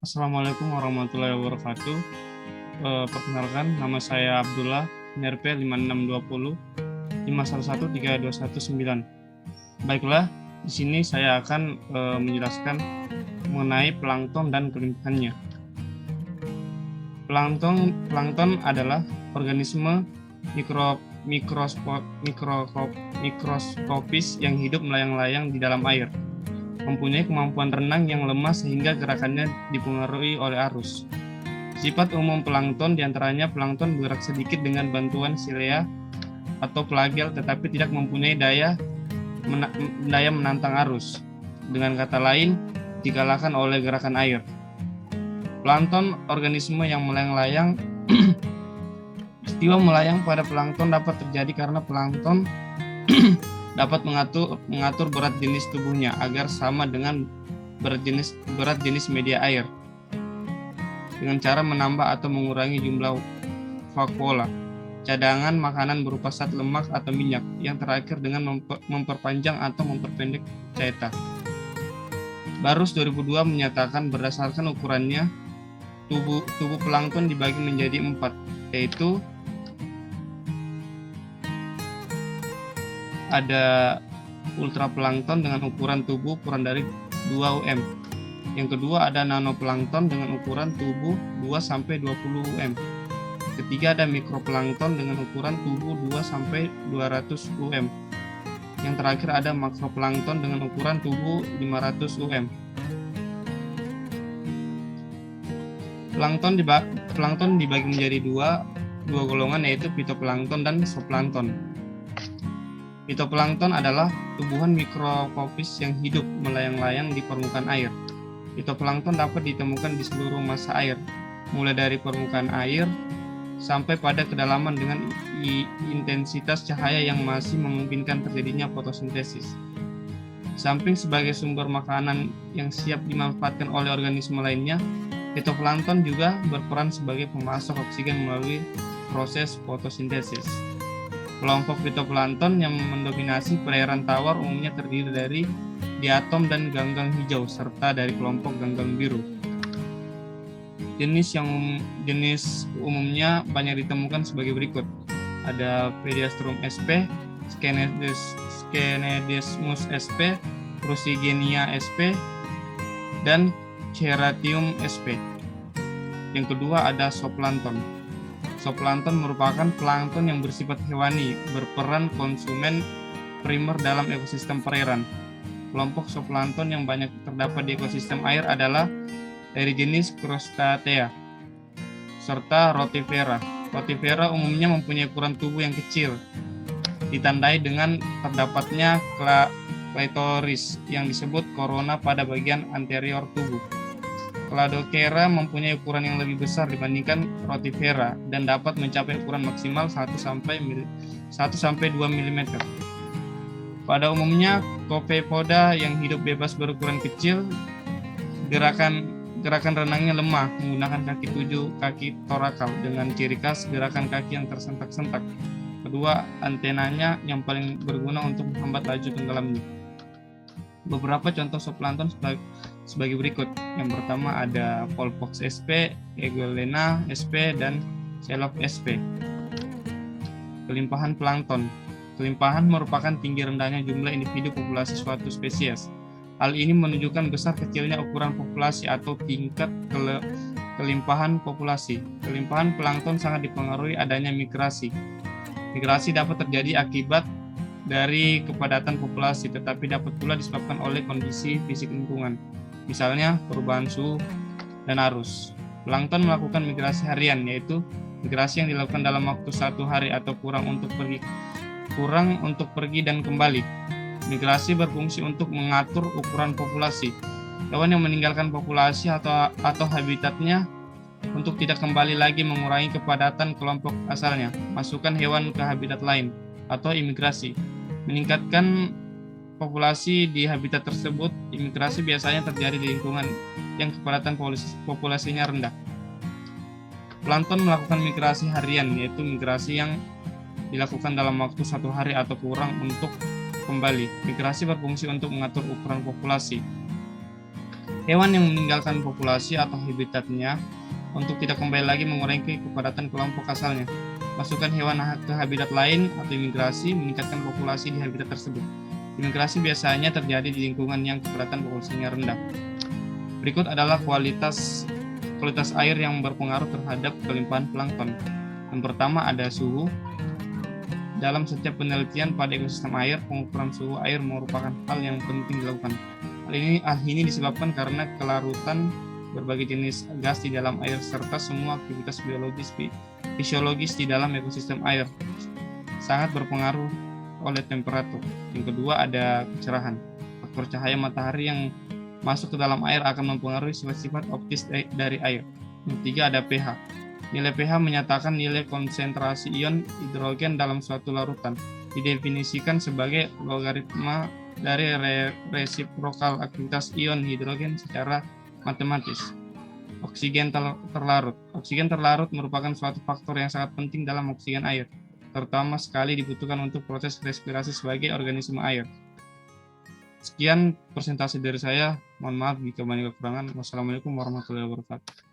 Assalamualaikum warahmatullahi wabarakatuh. Perkenalkan, nama saya Abdullah, NRP 5620 5113219. Baiklah, di sini saya akan menjelaskan mengenai plankton dan kelimpahannya. Plankton adalah organisme mikroskopis yang hidup melayang-layang di dalam air. Mempunyai kemampuan renang yang lemah sehingga gerakannya dipengaruhi oleh arus. Sifat umum plankton diantaranya plankton bergerak sedikit dengan bantuan silea atau flagel tetapi tidak mempunyai daya menantang arus. Dengan kata lain, dikalahkan oleh gerakan air. Plankton organisme yang melayang-layang. Peristiwa melayang pada plankton dapat terjadi karena plankton dapat mengatur berat jenis tubuhnya agar sama dengan berat jenis media air dengan cara menambah atau mengurangi jumlah vakuola, cadangan makanan berupa zat lemak atau minyak, yang terakhir dengan memperpanjang atau memperpendek cetak. Barus 2002 menyatakan berdasarkan ukurannya tubuh plankton dibagi menjadi 4, yaitu ada ultraplankton dengan ukuran tubuh kurang dari 2 UM. Yang kedua ada nanoplankton dengan ukuran tubuh 2-20 UM. Ketiga ada mikroplankton dengan ukuran tubuh 2-200 UM. Yang terakhir ada makroplankton dengan ukuran tubuh 500 UM. Plankton dibagi menjadi dua golongan, yaitu fitoplankton dan zooplankton. Fitoplankton adalah tumbuhan mikroskopis yang hidup melayang-layang di permukaan air. Fitoplankton dapat ditemukan di seluruh massa air, mulai dari permukaan air sampai pada kedalaman dengan intensitas cahaya yang masih memungkinkan terjadinya fotosintesis. Samping sebagai sumber makanan yang siap dimanfaatkan oleh organisme lainnya, fitoplankton juga berperan sebagai pemasok oksigen melalui proses fotosintesis. Kelompok fitoplankton yang mendominasi perairan tawar umumnya terdiri dari diatom dan ganggang hijau serta dari kelompok ganggang biru. Jenis umumnya banyak ditemukan sebagai berikut. Ada Pediastrum sp, Schenedesmus sp, Rusigenia sp, dan Ceratium sp. Yang kedua ada zooplankton. Zooplankton merupakan plankton yang bersifat hewani, berperan konsumen primer dalam ekosistem perairan. Kelompok zooplankton yang banyak terdapat di ekosistem air adalah dari jenis Crustacea serta Rotifera. Rotifera umumnya mempunyai ukuran tubuh yang kecil, ditandai dengan terdapatnya klitoris yang disebut korona pada bagian anterior tubuh. Cladochera mempunyai ukuran yang lebih besar dibandingkan Rotifera dan dapat mencapai ukuran maksimal 1-2 mm. Pada umumnya, Copepoda yang hidup bebas berukuran kecil, gerakan renangnya lemah menggunakan kaki torakal dengan ciri khas gerakan kaki yang tersentak-sentak. Kedua, antenanya yang paling berguna untuk menghambat laju tenggelamnya. Beberapa contoh zooplankton sebagai berikut. Yang pertama ada Polpox sp, Egolena sp, dan Celop sp. Kelimpahan plankton. Kelimpahan merupakan tinggi rendahnya jumlah individu populasi suatu spesies. Hal ini menunjukkan besar kecilnya ukuran populasi atau tingkat kelimpahan populasi. Kelimpahan plankton sangat dipengaruhi adanya migrasi. Migrasi dapat terjadi akibat dari kepadatan populasi, tetapi dapat pula disebabkan oleh kondisi fisik lingkungan, misalnya perubahan suhu dan arus. Plankton melakukan migrasi harian, yaitu migrasi yang dilakukan dalam waktu 1 hari atau kurang untuk pergi dan kembali. Migrasi berfungsi untuk mengatur ukuran populasi. Hewan yang meninggalkan populasi atau habitatnya untuk tidak kembali lagi mengurangi kepadatan kelompok asalnya, masukkan hewan ke habitat lain, atau imigrasi. Meningkatkan populasi di habitat tersebut. Imigrasi biasanya terjadi di lingkungan yang kepadatan populasinya rendah. Plankton melakukan migrasi harian, yaitu migrasi yang dilakukan dalam waktu 1 hari atau kurang untuk kembali. Migrasi berfungsi untuk mengatur ukuran populasi. Hewan yang meninggalkan populasi atau habitatnya untuk tidak kembali lagi mengurangi kepadatan kelompok asalnya. Masukkan hewan ke habitat lain atau imigrasi meningkatkan populasi di habitat tersebut. Imigrasi biasanya terjadi di lingkungan yang kepadatan populasinya rendah. Berikut adalah kualitas air yang berpengaruh terhadap kelimpahan plankton. Yang pertama ada suhu. Dalam setiap penelitian pada ekosistem air, pengukuran suhu air merupakan hal yang penting dilakukan. Hal ini disebabkan karena kelarutan berbagai jenis gas di dalam air serta semua aktivitas fisiologis di dalam ekosistem air sangat berpengaruh oleh temperatur. Yang kedua ada kecerahan. Faktor cahaya matahari yang masuk ke dalam air akan mempengaruhi sifat-sifat optis dari air. Yang ketiga ada pH. Nilai pH menyatakan nilai konsentrasi ion hidrogen dalam suatu larutan. Didefinisikan sebagai logaritma dari resiprokal aktivitas ion hidrogen secara matematis. Oksigen terlarut. Oksigen terlarut merupakan suatu faktor yang sangat penting dalam oksigen air, terutama sekali dibutuhkan untuk proses respirasi sebagai organisme air. Sekian presentasi dari saya. Mohon maaf jika banyak kekurangan. Wassalamualaikum warahmatullahi wabarakatuh.